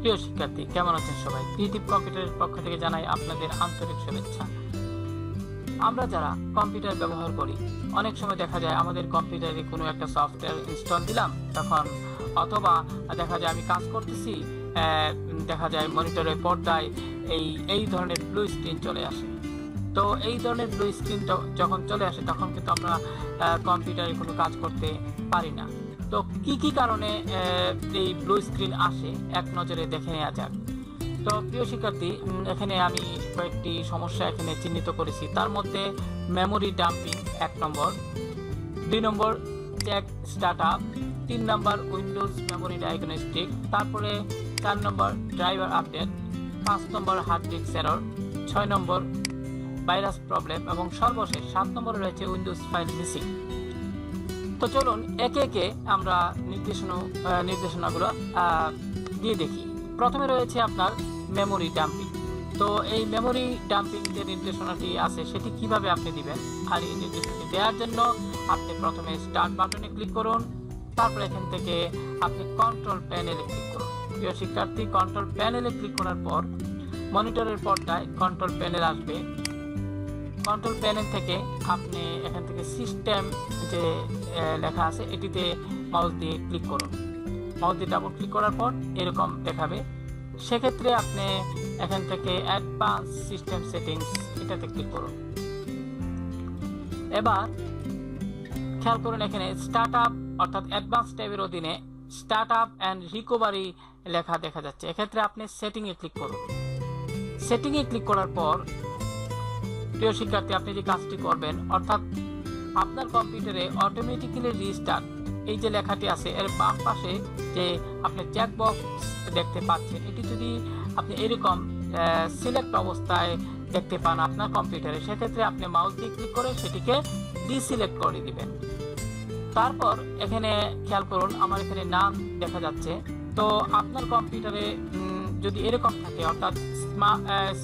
প্রিয় শিক্ষার্থী, কেমন আছেন সবাই? ক্রিয়েটিভ কম্পিউটারের পক্ষ থেকে জানাই আপনাদের আন্তরিক শুভেচ্ছা। আমরা যারা কম্পিউটার ব্যবহার করি, অনেক সময় দেখা যায় আমাদের কম্পিউটারে কোনো একটা সফটওয়্যার ইনস্টল দিলাম, তখন অথবা দেখা যায় আমি কাজ করতেছি, দেখা যায় মনিটরের পর্দায় এই ধরনের ব্লু স্ক্রিন চলে আসে। তো এই ধরনের ব্লু স্ক্রিন যখন চলে আসে তখন কিন্তু আমরা কম্পিউটারে কোনো কাজ করতে পারি না। তো কি কারণে এই ব্লু স্ক্রিন আসে এক নজরে দেখে নেওয়া যাক। তো প্রিয় শিক্ষার্থী, এখানে আমি কয়েকটি সমস্যা এখানে চিহ্নিত করেছি। তার মধ্যে মেমোরি ডাম্পিং 1 নম্বর, 2 নম্বর চেক স্টার্ট আপ, 3 নম্বর উইন্ডোজ মেমোরি ডায়াগনস্টিক, তারপরে 4 নম্বর ড্রাইভার আপডেট, 5 নম্বর হার্ড ডিস্ক এরর, 6 নম্বর ভাইরাস প্রবলেম এবং সর্বশেষ 7 নম্বরে রয়েছে উইন্ডোজ ফাইল মিসিং। তো চলুন একে একে আমরা নির্দেশনাগুলো দিয়ে দেখি। প্রথমে রয়েছে আপনার মেমোরি ডাম্পিং। তো এই মেমোরি ডাম্পিং যে নির্দেশনাটি আছে সেটি কিভাবে আপনি দিবেন, আর এই নির্দেশনাটি দেওয়ার জন্য আপনি প্রথমে স্টার্ট বাটনে ক্লিক করুন, তারপর এখান থেকে আপনি কন্ট্রোল প্যানেলে ক্লিক করুন। প্রিয় শিক্ষার্থী, কন্ট্রোল প্যানেলে ক্লিক করার পর মনিটরের পর্দায় কন্ট্রোল প্যানেল আসবে। কন্ট্রোল প্যানেল থেকে আপনি এখান থেকে সিস্টেম যে লেখা আছে এটিতে মাউস দিয়ে ক্লিক করুন। মাউস দিয়ে ডাবল ক্লিক করার পর এরকম দেখাবে। সেক্ষেত্রে আপনি এখান থেকে অ্যাডভান্স সিস্টেম সেটিংস এটাতে ক্লিক করুন। এবার খেয়াল করুন, এখানে স্টার্ট আপ অর্থাৎ অ্যাডভান্স ট্যাবের অধীনে স্টার্ট আপ অ্যান্ড রিকভারি লেখা দেখা যাচ্ছে। এক্ষেত্রে আপনি সেটিংয়ে ক্লিক করুন। সেটিংয়ে ক্লিক করার পর প্রিয় শিক্ষার্থী, আপনি যে কাজটি করবেন অর্থাৎ আপনার কম্পিউটারে অটোমেটিক্যালি রিস্টার্ট এই যে লেখাটি আছে এর বাম পাশে যে আপনি চেকবক্স দেখতে পাচ্ছেন, এটি যদি আপনি এরকম সিলেক্ট অবস্থায় দেখতে পান আপনার কম্পিউটারে, সেক্ষেত্রে আপনি মাউস দিয়ে ক্লিক করে সেটিকে ডিসিলেক্ট করে দিবেন। তারপর এখানে খেয়াল করুন, আমার এখানে নাম দেখা যাচ্ছে। তো আপনার কম্পিউটারে যদি এরকম থাকে অর্থাৎ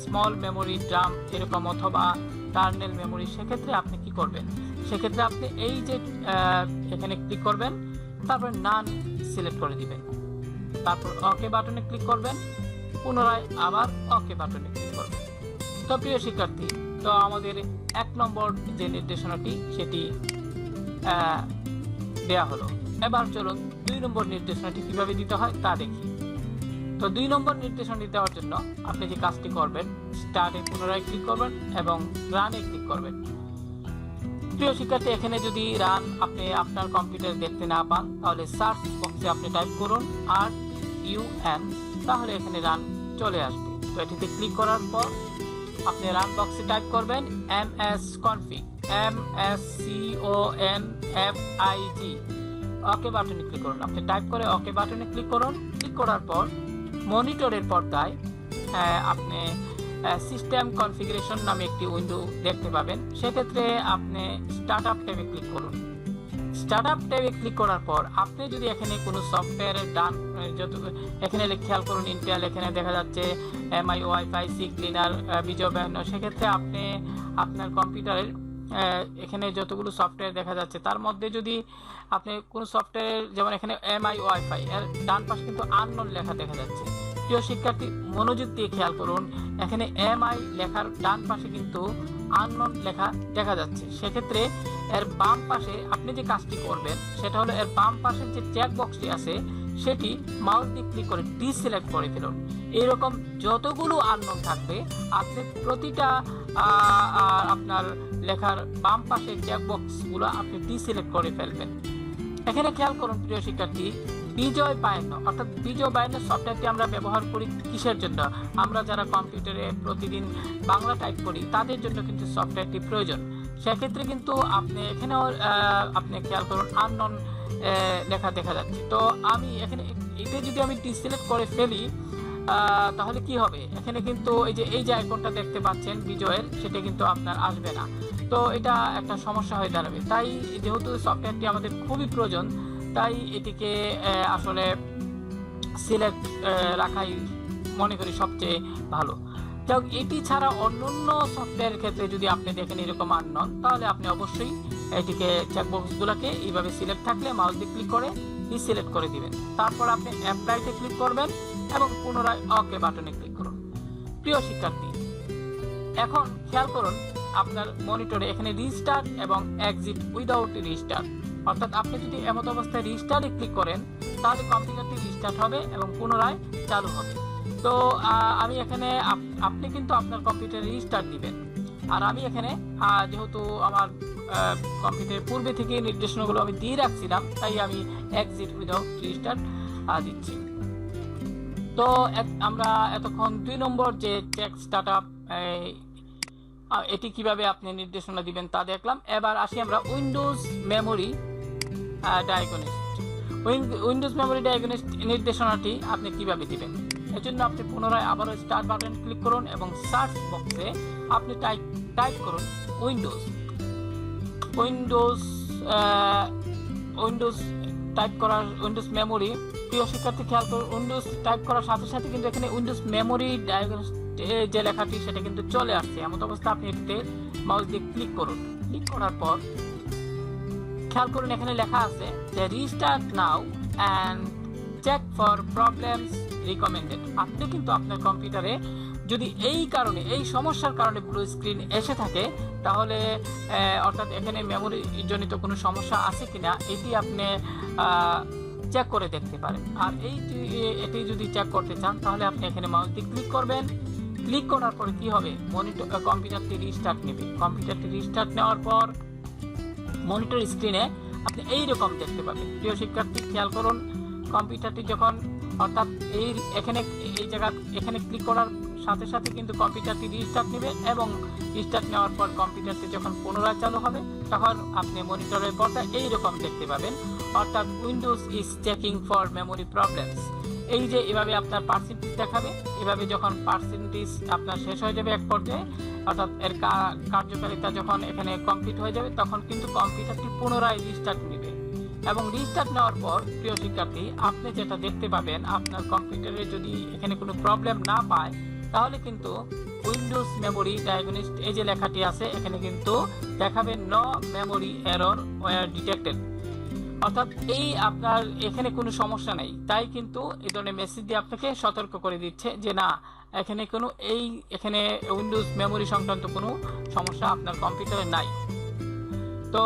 স্মল মেমোরি ড্রাম এরকম অথবা টার্নেল মেমোরি, সেক্ষেত্রে আপনি কি করবেন? সেক্ষেত্রে আপনি এই যে এখানে ক্লিক করবেন, তারপর নান সিলেক্ট করে দিবেন, তারপর ওকে বাটনে ক্লিক করবেন, পুনরায় আবার ওকে বাটনে ক্লিক করবেন। তো প্রিয় শিক্ষার্থী, তো আমাদের 1 নম্বর যে নির্দেশনাটি সেটি দেয়া হলো। এবার চলুন 2 নম্বর নির্দেশনাটি কিভাবে দিতে হয় তা দেখি। তো 2 নম্বর নির্দেশনাটি দেওয়ার জন্য আপনি যে কাজটি করবেন, স্টার্টে পুনরায় ক্লিক করবেন এবং রানে ক্লিক করবেন। প্রিয় শিক্ষার্থী, এখানে যদি রান আপনি আপনার কম্পিউটারে দেখতে না পান তাহলে সার্চ বক্সে আপনি টাইপ করুন RUN, তাহলে এখানে রান চলে আসবে। তো এটিতে ক্লিক করার পর আপনি রান বক্সে টাইপ করবেন msconfig, MSCONFIG, ওকে বাটনে ক্লিক করুন। আপনি টাইপ করে ওকে বাটনে ক্লিক করুন। ক্লিক করার পর মনিটরের পর্দায় আপনি সিস্টেম কনফিগারেশন নামে একটি উইন্ডো দেখতে পাবেন। সেক্ষেত্রে আপনি স্টার্ট আপ ট্যাবে ক্লিক করুন। স্টার্ট আপ ট্যাবে ক্লিক করার পর আপনি যদি এখানে কোনো সফটওয়্যারের এখানে খেয়াল করুন ইন্টেল, এখানে দেখা যাচ্ছে MI ওয়াইফাই, সি ক্লিনার, বিজয় ব্যান্ন, সেক্ষেত্রে আপনি আপনার কম্পিউটারের এখানে যতগুলো সফটওয়্যার দেখা যাচ্ছে তার মধ্যে যদি আপনি কোনো সফটওয়্যার, যেমন এখানে MI ওয়াইফাই এর ডান পাশে কিন্তু আননোন লেখা দেখা যাচ্ছে। প্রিয় শিক্ষার্থী, মনোযোগ দিয়ে খেয়াল করুন, এখানে MI লেখার ডান পাশে কিন্তু আননোন লেখা দেখা যাচ্ছে। সেক্ষেত্রে এর বাম পাশে আপনি যে কাজটি করবেন সেটা হলো এর বাম পাশের যে চেক বক্সটি আছে সেটি মাউস দিয়ে ক্লিক করে ডিসিলেক্ট করে ফেলুন। এরকম যতগুলো আননোন থাকবে আপনি প্রতিটা আপনার লেখার বাম পাশের চেক বক্সগুলো আপনি ডিসিলেক্ট করে ফেলবেন। এখানে খেয়াল করুন প্রিয় শিক্ষার্থী, বিজয় বায়ান্ন অর্থাৎ বিজয় বায়ান্ন সফটওয়্যারটি আমরা ব্যবহার করি কিসের জন্য? আমরা যারা কম্পিউটারে প্রতিদিন বাংলা টাইপ করি তাদের জন্য কিন্তু সফটওয়্যারটি প্রয়োজন। সেক্ষেত্রে কিন্তু আপনি এখানেও আপনি খেয়াল করুন আননোন লেখা দেখা যাচ্ছে। তো আমি এখানে এটা যদি আমি ডিসিলেক্ট করে ফেলি তাহলে কি হবে? এখানে কিন্তু এই যে আইকনটা দেখতে পাচ্ছেন বিজয়ের, সেটা কিন্তু আপনার আসবে না। তো এটা একটা সমস্যা হয়ে দাঁড়াবে। তাই যেহেতু সফটওয়্যারটি আমাদের খুবই প্রয়োজন, তাই এটিকে আসলে সিলেক্ট রাখাই মনে করি সবচেয়ে ভালো। যাই হোক, এটি ছাড়া অন্যান্য সফটওয়্যারের ক্ষেত্রে যদি আপনি দেখেন এরকম আননোন, তাহলে আপনি অবশ্যই এটিকে চেকবক্সগুলোকে এইভাবে সিলেক্ট থাকলে মাউস দিয়ে ক্লিক করে ডিসিলেক্ট করে দিবেন। তারপর আপনি অ্যাপ্লাইতে ক্লিক করবেন। এবং পুনরায় ওকে বাটনে ক্লিক করুন। প্রিয় শিক্ষার্থী, এখন খেয়াল করুন আপনার মনিটরে এখানে রিস্টার্ট এবং এক্সিট উইদাউট রিস্টার্ট, অর্থাৎ আপনি যদি এমত অবস্থায় রিস্টার্টে ক্লিক করেন তাহলে কম্পিউটারটি রিস্টার্ট হবে এবং পুনরায় চালু হবে। তো আমি এখানে আপনি কিন্তু আপনার কম্পিউটারে রিস্টার্ট দিবেন, আর আমি এখানে যেহেতু আমার কম্পিউটারের পূর্বে থেকে নির্দেশনাগুলো আমি দিয়ে রাখছিলাম, তাই আমি এক্সিট উইদাউট রিস্টার্ট দিচ্ছি। তো আমরা এতক্ষণ 2 নম্বর যে চেক স্টার্টআপ এটি কিভাবে আপনি নির্দেশনা দিবেন তা দেখলাম। এবার আসি আমরা উইন্ডোজ মেমোরি ডায়াগনিস্ট। উইন্ডোজ মেমোরি ডায়াগনিস্ট নির্দেশনাটি আপনি কিভাবে দিবেন, এজন্য আপনি পুনরায় আবারও স্টার্ট বাটন ক্লিক করুন এবং সার্চ বক্সে আপনি টাইপ করুন উইন্ডোজ টাইপ করার উইন্ডোজ মেমোরি। প্রিয় শিক্ষার্থী, খেয়াল করুন উইন্ডোজ টাইপ করার সাথে সাথে কিন্তু এখানে উইন্ডোজ মেমোরি ডায়াগনিস্ট যে লেখাটি সেটা কিন্তু চলে আসছে। এমন অবস্থা আপনি এটিতে মাউস দিয়ে ক্লিক করুন। ক্লিক করার পর খেয়াল করুন এখানে লেখা আছে যে restart now and check for problems recommended. আপনি কিন্তু আপনার কম্পিউটারে যদি এই সমস্যার কারণে ব্লু স্ক্রিন এসে থাকে, তাহলে অর্থাৎ এখানে মেমোরি জনিত কোনো সমস্যা আছে কিনা এটি আপনি চেক করে দেখতে পারেন। আর এটি যদি চেক করতে চান তাহলে আপনি এখানে মাউস দিয়ে ক্লিক করবেন। ক্লিক করার পরে কি হবে, কম্পিউটারটি রিস্টার্ট নেবে। কম্পিউটারটি রিস্টার্ট নেওয়ার পর মনিটর স্ক্রিনে আপনি এইরকম দেখতে পাবেন। প্রিয় শিক্ষার্থী, খেয়াল করুন কম্পিউটারটি যখন অর্থাৎ এখানে ক্লিক করার সাথে সাথে কিন্তু কম্পিউটারটি রিস্টার্ট নেবে এবং রিস্টার্ট নেওয়ার পর কম্পিউটারটি যখন পুনরায় চালু হবে তখন আপনি মনিটরের পর্দায় এইরকম দেখতে পাবেন, অর্থাৎ Windows is checking for memory problems. এই যে এভাবে আপনার পার্সেন্টেজ দেখাবে। এভাবে যখন পার্সেন্টেজ আপনার শেষ হয়ে যাবে এক পর্যায়ে, অর্থাৎ এর কার্যকারিতা যখন এখানে কমপ্লিট হয়ে যাবে, তখন কিন্তু কম্পিউটারটি পুনরায় রিস্টার্ট নেবে। এবং রিস্টার্ট নেওয়ার পর প্রিয় শিক্ষার্থী, আপনি যেটা দেখতে পাবেন, আপনার কম্পিউটারে যদি এখানে কোনো প্রবলেম না পায় তাহলে কিন্তু উইন্ডোজ মেমোরি ডায়াগনিস্ট এই যে লেখাটি আছে এখানে কিন্তু দেখাবে no memory error were detected, অর্থাৎ আপনার এখানে কোনো সমস্যা নেই। তাই কিন্তু এই ধরনের মেসেজ দিয়ে আপনাকে সতর্ক করে দিচ্ছে যে না, এখানে উইন্ডোজ মেমোরি সংক্রান্ত কোনো সমস্যা আপনার কম্পিউটারে নাই। তো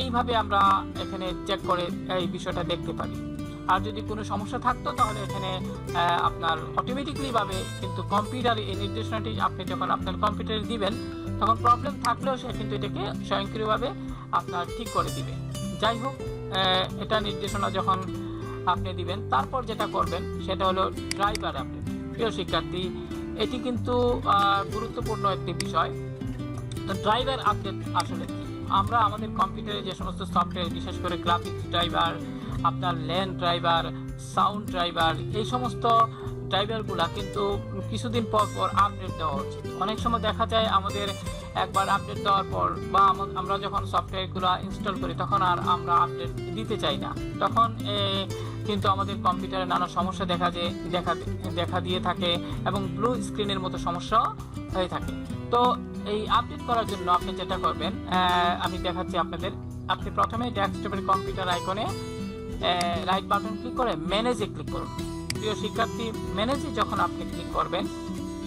এইভাবে আমরা এখানে চেক করে এই বিষয়টা দেখতে পারি। আর যদি কোনো সমস্যা থাকতো তাহলে এখানে আপনার অটোমেটিক্যালি ভাবে কিন্তু কম্পিউটারে এই নির্দেশনাটি আপনি যখন আপনার কম্পিউটারে দিবেন তখন প্রবলেম থাকলেও সে কিন্তু এটাকে স্বয়ংক্রিয়ভাবে আপনার ঠিক করে দিবে। যাই হোক, এটা নির্দেশনা যখন আপনি দিবেন তারপর যেটা করবেন সেটা হলো ড্রাইভার আপডেট। প্রিয় শিক্ষার্থী, এটি কিন্তু গুরুত্বপূর্ণ একটি বিষয়। তো ড্রাইভার আপডেট আসলে কি? আমরা আমাদের কম্পিউটারে যে সমস্ত সফটওয়্যার, বিশেষ করে গ্রাফিক্স ড্রাইভার, আপনার ল্যান্ড ড্রাইভার, সাউন্ড ড্রাইভার, এই সমস্ত ড্রাইভারগুলা কিন্তু কিছুদিন পর পর আপডেট দেওয়া উচিত। অনেক সময় দেখা যায় আমাদের একবার আপডেট দেওয়ার পর বা আমরা যখন সফটওয়্যারগুলো ইনস্টল করি তখন আর আমরা আপডেট দিতে চাই না, তখন কিন্তু আমাদের কম্পিউটারে নানা সমস্যা দেখা দিয়ে থাকে এবং ব্লু স্ক্রিনের মতো সমস্যা হয়ে থাকে। তো এই আপডেট করার জন্য আপনি যেটা করবেন, আমি দেখাচ্ছি আপনাদের। আপনি প্রথমে ডেস্কটপের কম্পিউটার আইকনে রাইট বাটন ক্লিক করে ম্যানেজে ক্লিক করুন। প্রিয় শিক্ষার্থী, ম্যানেজে যখন আপনি ক্লিক করবেন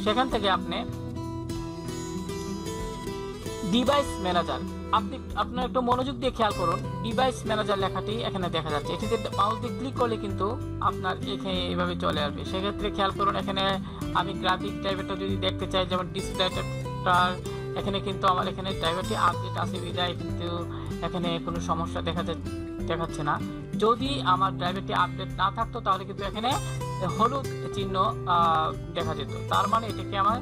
সেখান থেকে আপনি ডিভাইস ম্যানেজার, আপনার একটু মনোযোগ দিয়ে খেয়াল করুন। ডিভাইস ম্যানেজার লেখাটি এখানে দেখা যাচ্ছে। এটিতে মাউস দিয়ে ক্লিক করলে কিন্তু আপনার এখানে এইভাবে চলে আসবে। সেক্ষেত্রে খেয়াল করুন এখানে আমি গ্রাফিক ড্রাইভারটা যদি দেখতে চাই, যেমন ডিসপ্লেটার, এখানে কিন্তু আমার এখানে ড্রাইভারটি আপডেট আছে বিদায় কিন্তু এখানে কোনো সমস্যা দেখাচ্ছে না। যদি আমার ড্রাইভারটি আপডেট না থাকতো তাহলে কিন্তু এখানে হলুদ চিহ্ন দেখা যেত, তার মানে এটাকে আমার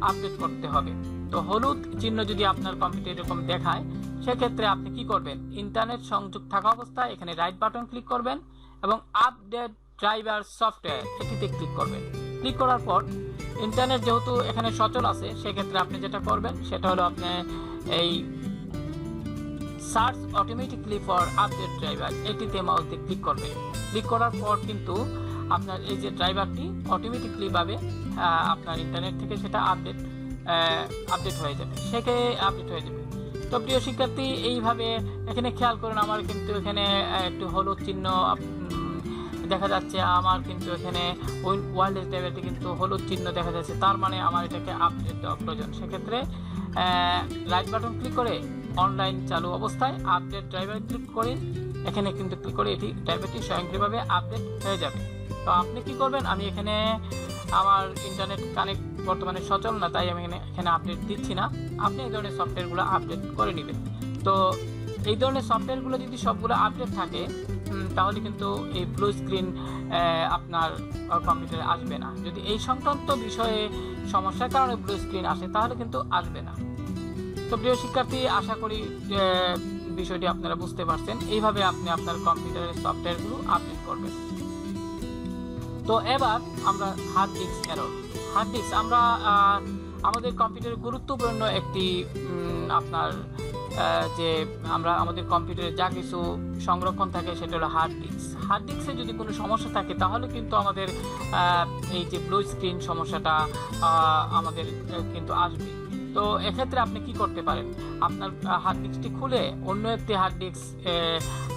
আপডেট করতে হবে। তো হলুদ চিহ্ন যদি আপনার কম্পিউটারে এরকম দেখায় সেক্ষেত্রে আপনি কি করবেন, ইন্টারনেট সংযোগ থাকা অবস্থায় এখানে রাইট বাটন ক্লিক করবেন এবং আপডেট ড্রাইভার সফটওয়্যার এটিতে ক্লিক করবেন। ক্লিক করার পর ইন্টারনেট যেহেতু এখানে সচল আছে সেক্ষেত্রে আপনি যেটা করবেন সেটা হলো আপনি এই search automatically for update driver এটিতে মাউস দিয়ে ক্লিক করবেন। ক্লিক করার পর কিন্তু আপনার এই যে ড্রাইভারটি অটোমেটিকলি ভাবে আপনার ইন্টারনেট থেকে সেটা আপডেট হয়ে যাবে, আপডেট হয়ে যাবে। তো প্রিয় শিক্ষার্থী, এইভাবে এখানে খেয়াল করুন আমার কিন্তু এখানে একটু হলুদ চিহ্ন দেখা যাচ্ছে আমার কিন্তু এখানে ওয়্যারলেস ড্রাইভারটি কিন্তু হলুদ চিহ্ন দেখা যাচ্ছে, তার মানে আমার এটাকে আপডেট দেওয়া প্রয়োজন। সেক্ষেত্রে রাইট বাটন ক্লিক করে অনলাইন চালু অবস্থায় আপডেট ড্রাইভার ক্লিক করি, এখানে কিন্তু ক্লিক করে এটি ড্রাইভারটি স্বয়ংক্রিয়ভাবে আপডেট হয়ে যাবে। তো আপনি কি করবেন, আমি এখানে আমার ইন্টারনেট কানেক্ট বর্তমানে সচল না, তাই আমি এখানে আপডেট দিচ্ছি না। আপনি এই ধরনের সফটওয়্যারগুলো আপডেট করে নেবেন। তো এই ধরনের সফটওয়্যারগুলো যদি সবগুলো আপডেট থাকে তাহলে কিন্তু এই ব্লু স্ক্রিন আপনার কম্পিউটারে আসবে না। যদি এই সংক্রান্ত বিষয়ে সমস্যার কারণে ব্লু স্ক্রিন আসে তাহলে কিন্তু আসবে না। তো প্রিয় শিক্ষার্থী, আশা করি বিষয়টি আপনারা বুঝতে পারছেন। এইভাবে আপনি আপনার কম্পিউটারের সফটওয়্যারগুলো আপডেট করবেন। তো এবার আমরা hard disk error. Hard disk আমরা আমাদের কম্পিউটারে গুরুত্বপূর্ণ একটি আপনার যে আমরা আমাদের কম্পিউটারে যা কিছু সংরক্ষণ থাকে সেটা হলো হার্ড ডিস্ক। হার্ড ডিস্কে যদি কোনো সমস্যা থাকে তাহলে কিন্তু আমাদের এই যে ব্লু স্ক্রিন সমস্যাটা আমাদের কিন্তু আসবে। তো এক্ষেত্রে আপনি কি করতে পারেন, আপনার হার্ড ডিস্কটি খুলে অন্য একটি হার্ড ডিস্ক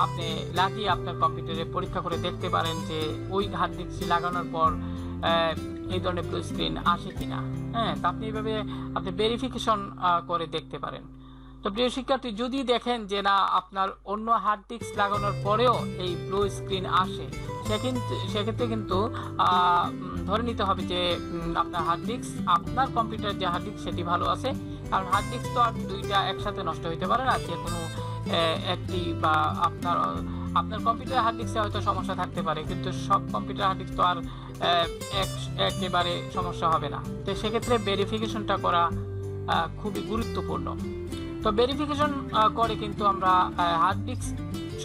আপনি লাগিয়ে আপনার কম্পিউটারে পরীক্ষা করে দেখতে পারেন যে ওই হার্ড ডিস্কটি লাগানোর পর এই ধরনের ব্লু স্ক্রিন আসে কিনা। হ্যাঁ, তো আপনি এইভাবে আপনি ভেরিফিকেশন করে দেখতে পারেন। তো প্রিয় শিক্ষার্থী, যদি দেখেন যে না আপনার অন্য হার্ড ডিস্ক লাগানোর পরেও এই ব্লু স্ক্রিন আসে, সেক্ষেত্রে কিন্তু ধরে নিতে হবে যে আপনার হার্ড ডিস্ক, আপনার কম্পিউটার যে হার্ড ডিস্ক সেটি ভালো আছে। কারণ হার্ড ডিস্ক তো আর দুইটা একসাথে নষ্ট হতে পারে না, যে কোনো একটি বা আপনার কম্পিউটার হার্ড ডিস্কে হয়তো সমস্যা থাকতে পারে, কিন্তু সব কম্পিউটার হার্ড ডিস্ক তো আর একেবারে সমস্যা হবে না। তো সেক্ষেত্রে ভেরিফিকেশনটা করা খুবই গুরুত্বপূর্ণ। তো ভেরিফিকেশন করে কিন্তু আমরা হার্ড ডিস্ক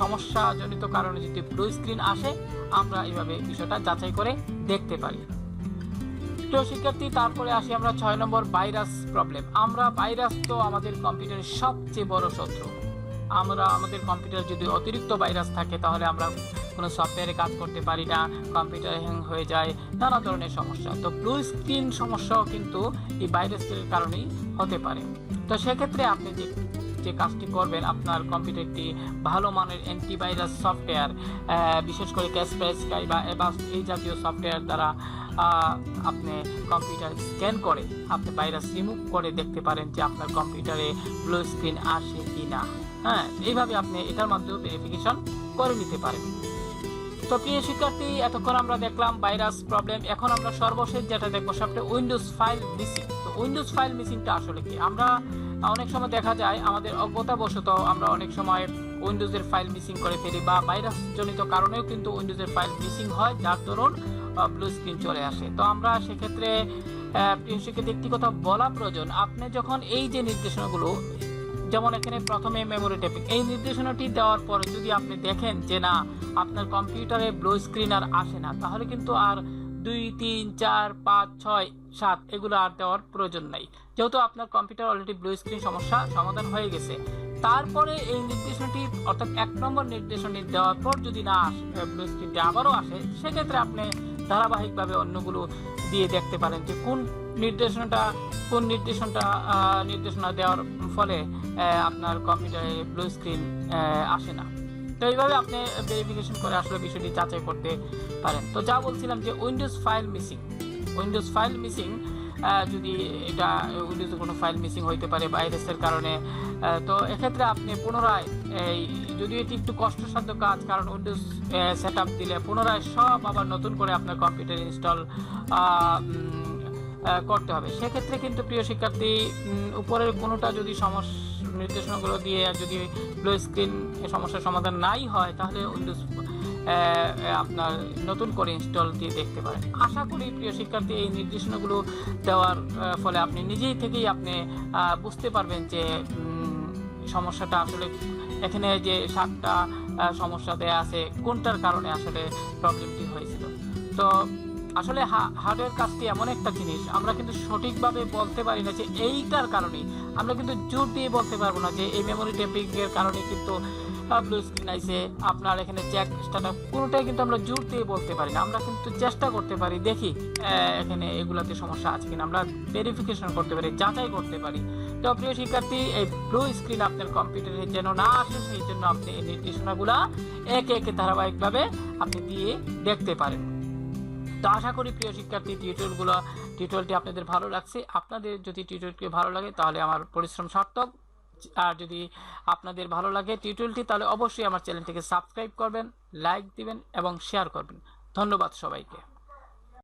সমস্যাজনিত কারণে যদি ব্লু স্ক্রিন আসে আমরা এইভাবে বিষয়টা যাচাই করে দেখতে পারি। প্রিয় শিক্ষার্থী, তারপরে আসি আমরা 6 নম্বর ভাইরাস প্রবলেম। ভাইরাস তো আমাদের কম্পিউটারের সবচেয়ে বড় শত্রু। আমাদের কম্পিউটারে যদি অতিরিক্ত ভাইরাস থাকে তাহলে আমরা কোনো সফটওয়্যারে কাজ করতে পারি না, কম্পিউটার হ্যাং হয়ে যায়, নানা ধরনের সমস্যা। তো ব্লু স্ক্রিন সমস্যাও কিন্তু এই ভাইরাসের কারণেই হতে পারে। তো সেক্ষেত্রে আপনি যে কাজটি করবেন, আপনার কম্পিউটারটি ভালো মানের অ্যান্টিভাইরাস সফটওয়্যার, বিশেষ করে ক্যাসপারস্কাই বা এভাস্ট এই জাতীয় সফটওয়্যার দ্বারা আপনি কম্পিউটার স্ক্যান করে আপনি ভাইরাস রিমুভ করে দেখতে পারেন যে আপনার কম্পিউটারে ব্লু স্ক্রিন আসে কি না। হ্যাঁ, এইভাবে আপনি এটার মাধ্যমে ভেরিফিকেশন করে নিতে পারেন। তো প্রিয় শিক্ষার্থী, এতক্ষণ আমরা দেখলাম ভাইরাস প্রবলেম। এখন আমরা সর্বশেষ যেটা দেখবো সেটা উইন্ডোজ ফাইল মিসিং। তো উইন্ডোজ ফাইল মিসিংটা আসলে কি? আমরা অনেক সময় দেখা যায় আমাদের অজ্ঞতাবশত আমরা অনেক সময় উইন্ডোজের ফাইল মিসিং করে ফেলি, বা ভাইরাস জনিত কারণেও কিন্তু উইন্ডোজের ফাইল মিসিং হয়, যার দরুন ব্লু স্ক্রিন চলে আসে। তো আমরা সেক্ষেত্রে প্রিয় শিক্ষার্থী একটি কথা বলা প্রয়োজন, আপনি যখন এই যে নির্দেশনাগুলো, যেমন এখানে প্রথমে মেমোরি ট্যাপিং, এই নির্দেশনাটি দেওয়ার পরে যদি আপনি দেখেন যে না আপনার কম্পিউটারে ব্লু স্ক্রিন আর আসে না, তাহলে কিন্তু আর 2, 3, 4, 5, 6, 7 এগুলো আর দেওয়ার প্রয়োজন নাই, যেহেতু আপনার কম্পিউটার অলরেডি ব্লু স্ক্রিন সমস্যা সমাধান হয়ে গেছে। তারপরে এই নির্দেশনাটি অর্থাৎ 1 নম্বর নির্দেশনাটি দেওয়ার পর যদি না আসে, ব্লু স্ক্রিনটি আবারও আসে, সেক্ষেত্রে আপনি ধারাবাহিকভাবে অন্যগুলো দিয়ে দেখতে পারেন যে কোন নির্দেশনা দেওয়ার ফলে আপনার কম্পিউটারে ব্লু স্ক্রিন আসে না। তো এইভাবে আপনি ভেরিফিকেশন করে আসলে বিষয়টি যাচাই করতে পারেন। তো যা বলছিলাম যে উইন্ডোজ ফাইল মিসিং যদি এটা উইন্ডোজে কোনো ফাইল মিসিং হইতে পারে ভাইরাসের কারণে, তো এক্ষেত্রে আপনি পুনরায় যদি এটি একটু কষ্টসাধ্য কাজ, কারণ উইন্ডোজ সেটআপ দিলে পুনরায় সব আবার নতুন করে আপনার কম্পিউটার ইনস্টল করতে হবে। সেক্ষেত্রে কিন্তু প্রিয় শিক্ষার্থী, উপরের কোনোটা যদি নির্দেশনাগুলো দিয়ে যদি ব্লু স্ক্রিন সমস্যার সমাধান নাই হয়, তাহলে উইন্ডোজ আপনার নতুন করে ইনস্টল দিয়ে দেখতে পারেন। আশা করি প্রিয় শিক্ষার্থী এই নির্দেশনাগুলো দেওয়ার ফলে আপনি নিজেই থেকেই আপনি বুঝতে পারবেন যে সমস্যাটা আসলে এখানে যে 7টা সমস্যা দেয়া আছে কোনটার কারণে আসলে প্রবলেমটি হয়েছিল। তো আসলে হার্ডওয়্যার কাজটি এমন একটা জিনিস, আমরা কিন্তু সঠিকভাবে বলতে পারি না যে এইটার কারণে, আমরা কিন্তু জোর দিয়ে বলতে পারবো না যে এই মেমোরি ট্যাপিং এর কারণে কিন্তু ব্লু স্ক্রিন আইছে, আপনার এখানে চেক স্টার্টআপ, কোনোটাই কিন্তু আমরা জোর দিয়ে বলতে পারি না। আমরা কিন্তু চেষ্টা করতে পারি, দেখি এখানে এগুলাতে সমস্যা আছে কিনা, আমরা ভেরিফিকেশন করতে পারি, যাচাই করতে পারি। তো প্রিয় শিক্ষার্থী, এই ব্লু স্ক্রিন আপনার কম্পিউটারে যেন না আসে, সেই জন্য আপনি এই নির্দেশনাগুলা একে একে ধারাবাহিকভাবে আপনি দিয়ে দেখতে পারেন। তো আশা করি প্রিয় শিক্ষার্থী টিউটোরিয়ালটি আপনাদের ভালো লাগছে। আপনাদের যদি টিউটোরিয়ালটি ভালো লাগে তাহলে আমার পরিশ্রম সার্থক। আর যদি আপনাদের ভালো লাগে টিউটোরিয়ালটি, তাহলে অবশ্যই আমার চ্যানেলটিকে সাবস্ক্রাইব করবেন, লাইক দিবেন এবং শেয়ার করবেন। ধন্যবাদ সবাইকে।